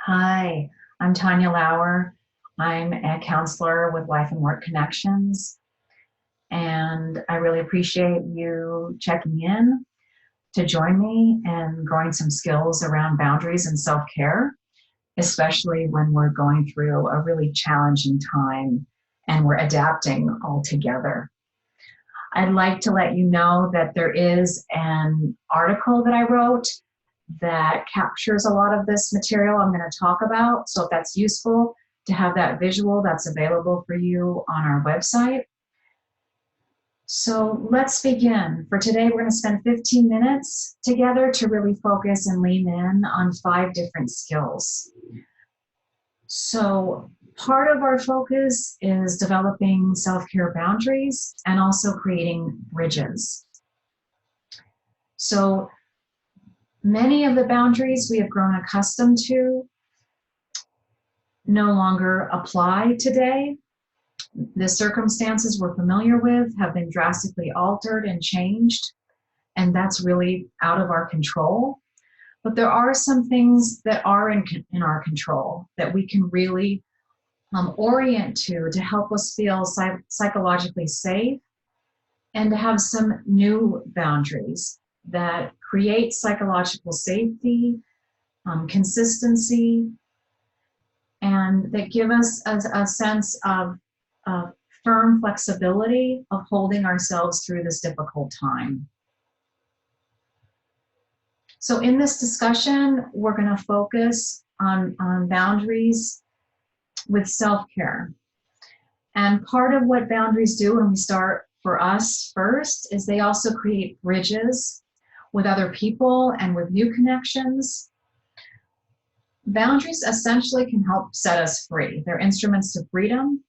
Hi, I'm Tanya Lauer. I'm a counselor with Life and Work Connections, and I really appreciate you checking in to join me and growing some skills around boundaries and self-care, especially when we're going through a really challenging time and we're adapting all together. I'd like to let you know that there is an article that I wrote that captures a lot of this material I'm going to talk about. So if that's useful to have that visual, that's available for you on our website. So let's begin. For today, we're going to spend 15 minutes together to really focus and lean in on 5 different skills. So part of our focus is developing self-care boundaries and also creating bridges. So many of the boundaries we have grown accustomed to no longer apply today. The circumstances we're familiar with have been drastically altered and changed, and that's really out of our control. But there are some things that are in our control that we can really orient to help us feel psychologically safe and to have some new boundaries that create psychological safety, consistency, and that give us a sense of firm flexibility of holding ourselves through this difficult time. So in this discussion, we're going to focus on boundaries with self-care. And part of what boundaries do when we start for us first is they also create bridges with other people and with new connections. Boundaries essentially can help set us free. They're instruments to freedom,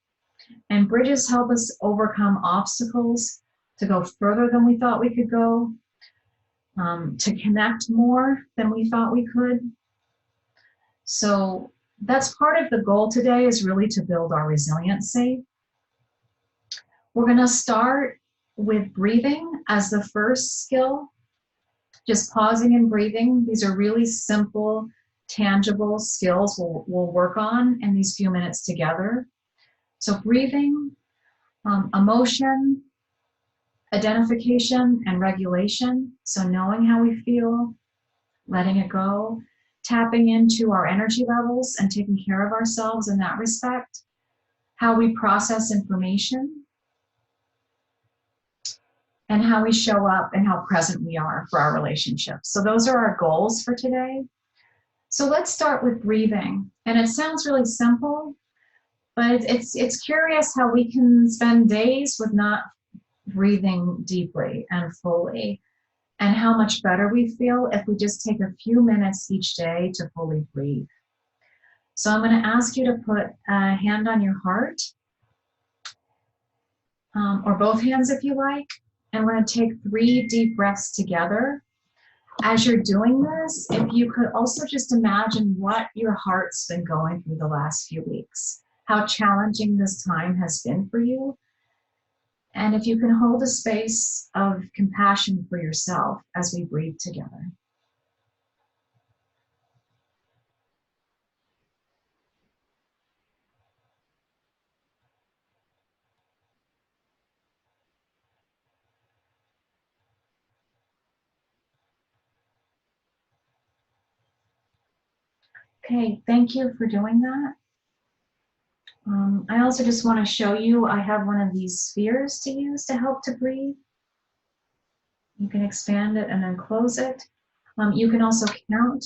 and bridges help us overcome obstacles, to go further than we thought we could go, to connect more than we thought we could. So that's part of the goal today, is really to build our resiliency. We're going to start with breathing as the first skill, just pausing and breathing. These are really simple, tangible skills we'll work on in these few minutes together. So breathing, emotion, identification, and regulation. So knowing how we feel, letting it go, tapping into our energy levels and taking care of ourselves in that respect, how we process information, and how we show up and how present we are for our relationships. So those are our goals for today. So let's start with breathing. And it sounds really simple, but it's curious how we can spend days with not breathing deeply and fully, and how much better we feel if we just take a few minutes each day to fully breathe. So I'm going to ask you to put a hand on your heart, or both hands if you like, and we're going to take 3 deep breaths together. As you're doing this, if you could also just imagine what your heart's been going through the last few weeks, how challenging this time has been for you, and if you can hold a space of compassion for yourself as we breathe together. Okay, thank you for doing that. I also just want to show you, I have one of these spheres to use to help to breathe. You can expand it and then close it. You can also count.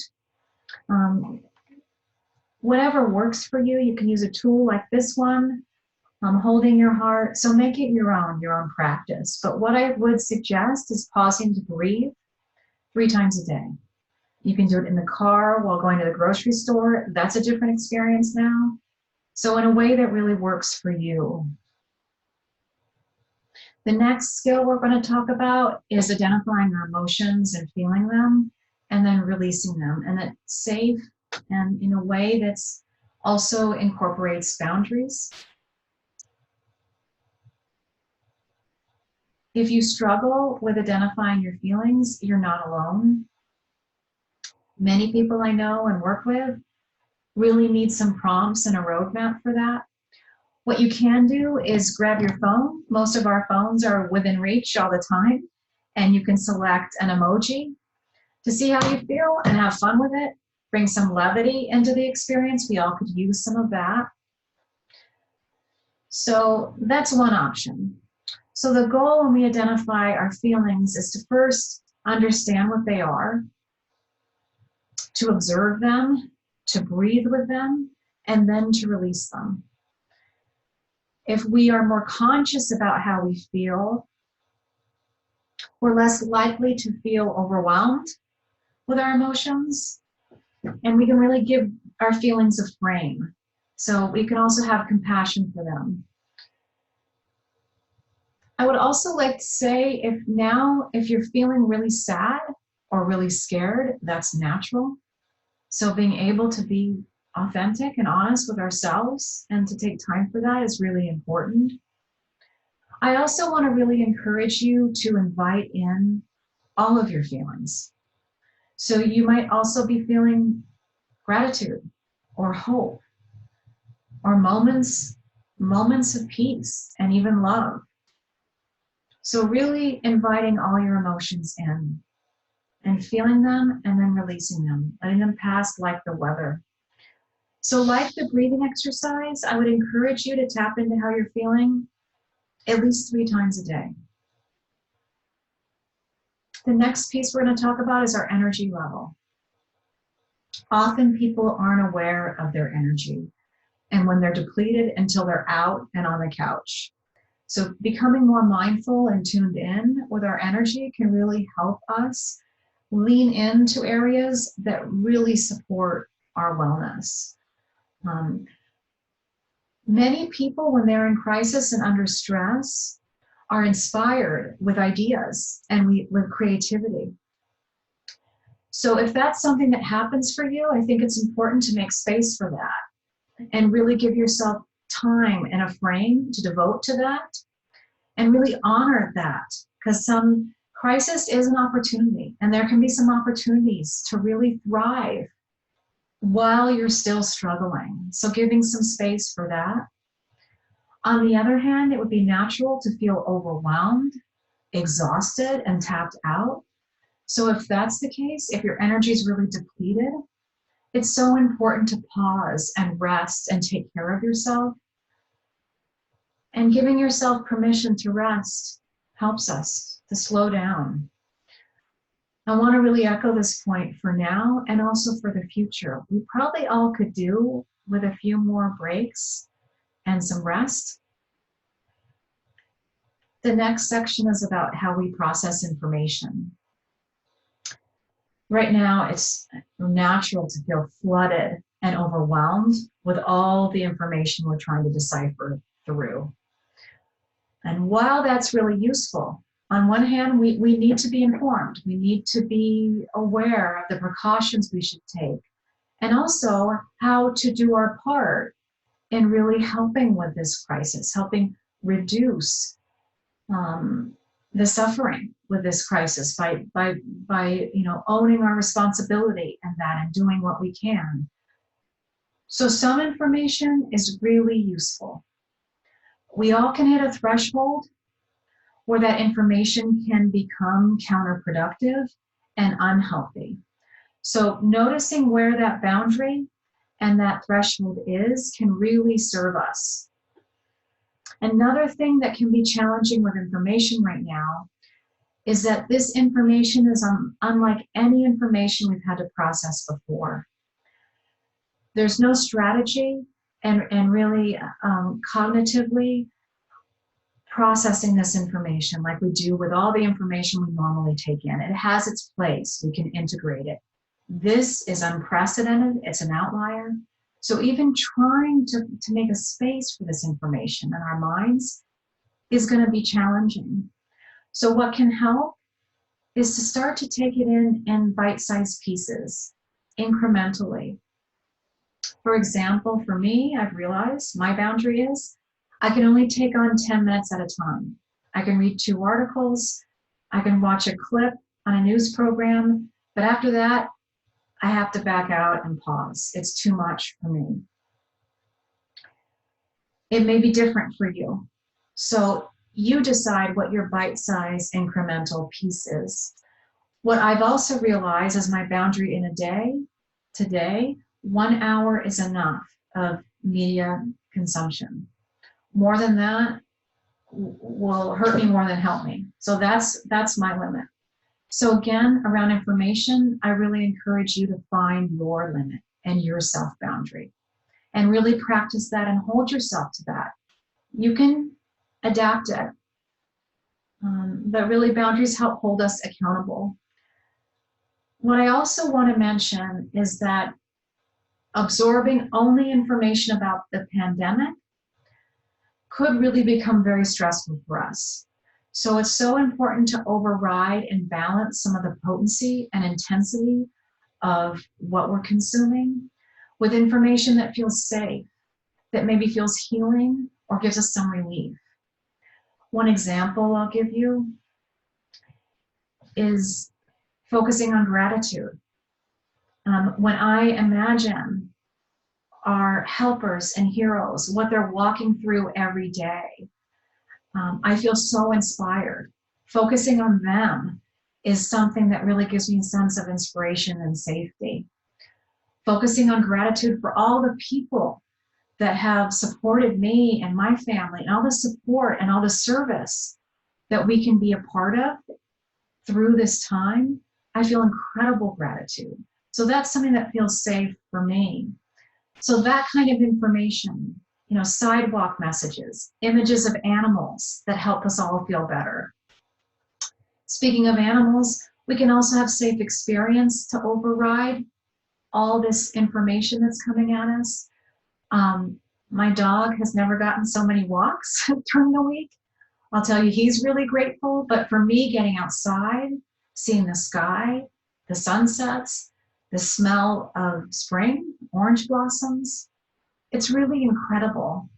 Whatever works for you, you can use a tool like this one, holding your heart. So make it your own practice. But what I would suggest is pausing to breathe 3 times a day. You can do it in the car while going to the grocery store. That's a different experience now. So in a way that really works for you. The next skill we're going to talk about is identifying our emotions and feeling them, and then releasing them. And it's safe and in a way that's also incorporates boundaries. If you struggle with identifying your feelings, you're not alone. Many people I know and work with really need some prompts and a roadmap for that, what you can do is grab your phone. Most of our phones are within reach all the time, and you can select an emoji to see how you feel and have fun with it. Bring some levity into the experience. We all could use some of that. So that's one option. So the goal when we identify our feelings is to first understand what they are, to observe them, to breathe with them, and then to release them. If we are more conscious about how we feel, we're less likely to feel overwhelmed with our emotions, and we can really give our feelings a frame. So we can also have compassion for them. I would also like to say, if you're feeling really sad or really scared, that's natural. So being able to be authentic and honest with ourselves and to take time for that is really important. I also want to really encourage you to invite in all of your feelings. So you might also be feeling gratitude or hope or moments of peace and even love. So really inviting all your emotions in and feeling them and then releasing them, letting them pass like the weather. So like the breathing exercise, I would encourage you to tap into how you're feeling at least 3 times a day. The next piece we're going to talk about is our energy level. Often people aren't aware of their energy and when they're depleted until they're out and on the couch. So becoming more mindful and tuned in with our energy can really help us lean into areas that really support our wellness. Many people, when they're in crisis and under stress, are inspired with ideas and with creativity. So if that's something that happens for you, I think it's important to make space for that and really give yourself time and a frame to devote to that and really honor that, because some crisis is an opportunity and there can be some opportunities to really thrive while you're still struggling. So giving some space for that. On the other hand, it would be natural to feel overwhelmed, exhausted, and tapped out. So if that's the case, if your energy is really depleted, it's so important to pause and rest and take care of yourself. And giving yourself permission to rest helps us to slow down. I want to really echo this point for now and also for the future. We probably all could do with a few more breaks and some rest. The next section is about how we process information. Right now, it's natural to feel flooded and overwhelmed with all the information we're trying to decipher through. And while that's really useful, on one hand, we need to be informed. We need to be aware of the precautions we should take, and also how to do our part in really helping with this crisis, helping reduce the suffering with this crisis by owning our responsibility and that and doing what we can. So some information is really useful. We all can hit a threshold where that information can become counterproductive and unhealthy. So noticing where that boundary and that threshold is can really serve us. Another thing that can be challenging with information right now is that this information is unlike any information we've had to process before. There's no strategy and really cognitively processing this information like we do with all the information we normally take in. It has its place. We can integrate it. This is unprecedented. It's an outlier. So even trying to make a space for this information in our minds is going to be challenging. So what can help is to start to take it in bite-sized pieces, incrementally. For example, for me, I've realized my boundary is I can only take on 10 minutes at a time. I can read 2 articles, I can watch a clip on a news program, but after that, I have to back out and pause. It's too much for me. It may be different for you. So you decide what your bite-sized incremental piece is. What I've also realized is my boundary in a day, today, 1 hour is enough of media consumption. More than that will hurt me more than help me. So that's my limit. So again, around information, I really encourage you to find your limit and your self-boundary and really practice that and hold yourself to that. You can adapt it, but really boundaries help hold us accountable. What I also want to mention is that absorbing only information about the pandemic could really become very stressful for us. So it's so important to override and balance some of the potency and intensity of what we're consuming with information that feels safe, that maybe feels healing or gives us some relief. One example I'll give you is focusing on gratitude. When I imagine our helpers and heroes, what they're walking through every day, I feel so inspired. Focusing on them is something that really gives me a sense of inspiration and safety. Focusing on gratitude for all the people that have supported me and my family, and all the support and all the service that we can be a part of through this time, I feel incredible gratitude. So that's something that feels safe for me. So that kind of information, sidewalk messages, images of animals that help us all feel better. Speaking of animals, we can also have safe experience to override all this information that's coming at us. My dog has never gotten so many walks during the week. I'll tell you, he's really grateful, but for me, getting outside, seeing the sky, the sunsets, the smell of spring, orange blossoms, it's really incredible.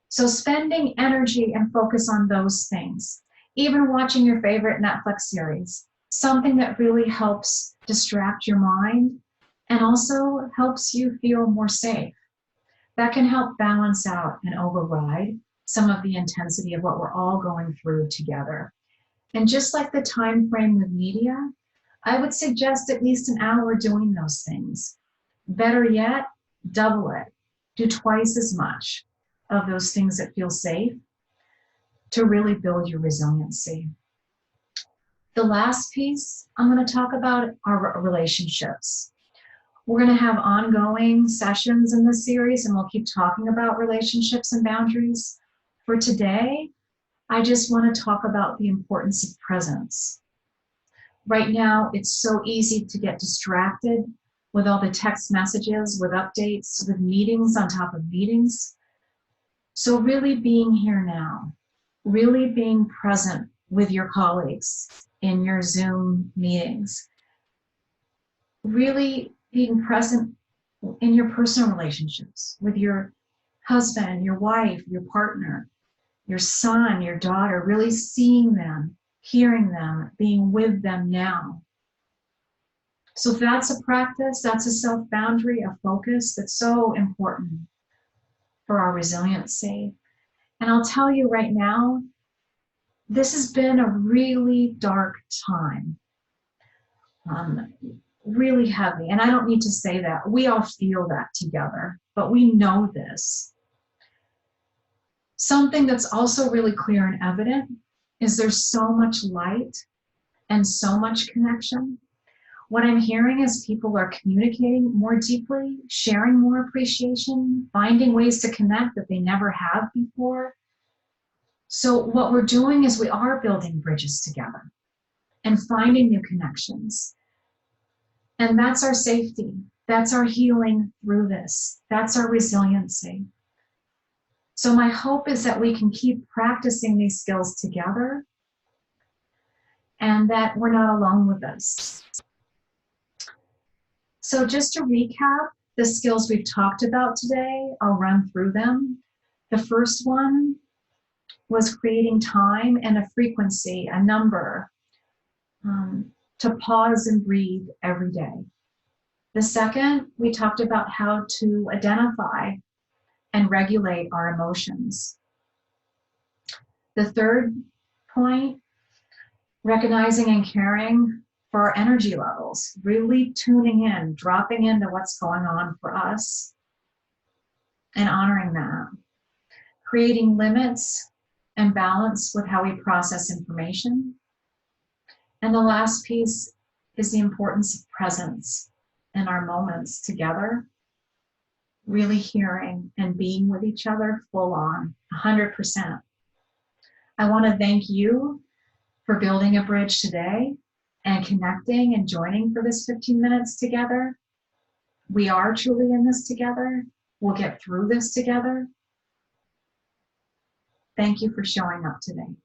So spending energy and focus on those things, even watching your favorite Netflix series, something that really helps distract your mind and also helps you feel more safe. That can help balance out and override some of the intensity of what we're all going through together. And just like the time frame with media, I would suggest at least an hour doing those things. Better yet, double it. Do twice as much of those things that feel safe to really build your resiliency. The last piece I'm going to talk about are relationships. We're going to have ongoing sessions in this series, and we'll keep talking about relationships and boundaries. For today, I just want to talk about the importance of presence. Right now, it's so easy to get distracted with all the text messages, with updates, with meetings on top of meetings. So really being here now, really being present with your colleagues in your Zoom meetings, really being present in your personal relationships with your husband, your wife, your partner, your son, your daughter, really seeing them, hearing them, being with them now. So that's a practice, that's a self-boundary, a focus that's so important for our resiliency. And I'll tell you right now, this has been a really dark time. Really heavy. And I don't need to say that. We all feel that together, but we know this. Something that's also really clear and evident is there's so much light and so much connection. What I'm hearing is people are communicating more deeply, sharing more appreciation, finding ways to connect that they never have before. So what we're doing is we are building bridges together and finding new connections. And that's our safety. That's our healing through this. That's our resiliency. So my hope is that we can keep practicing these skills together and that we're not alone with this. So just to recap the skills we've talked about today, I'll run through them. The first one was creating time and a frequency, a number, to pause and breathe every day. The second, we talked about how to identify and regulate our emotions. The third point, recognizing and caring for our energy levels, really tuning in, dropping into what's going on for us and honoring that. Creating limits and balance with how we process information. And the last piece is the importance of presence in our moments together, really hearing and being with each other full on, 100%. I want to thank you for building a bridge today and connecting and joining for this 15 minutes together. We are truly in this together. We'll get through this together. Thank you for showing up today.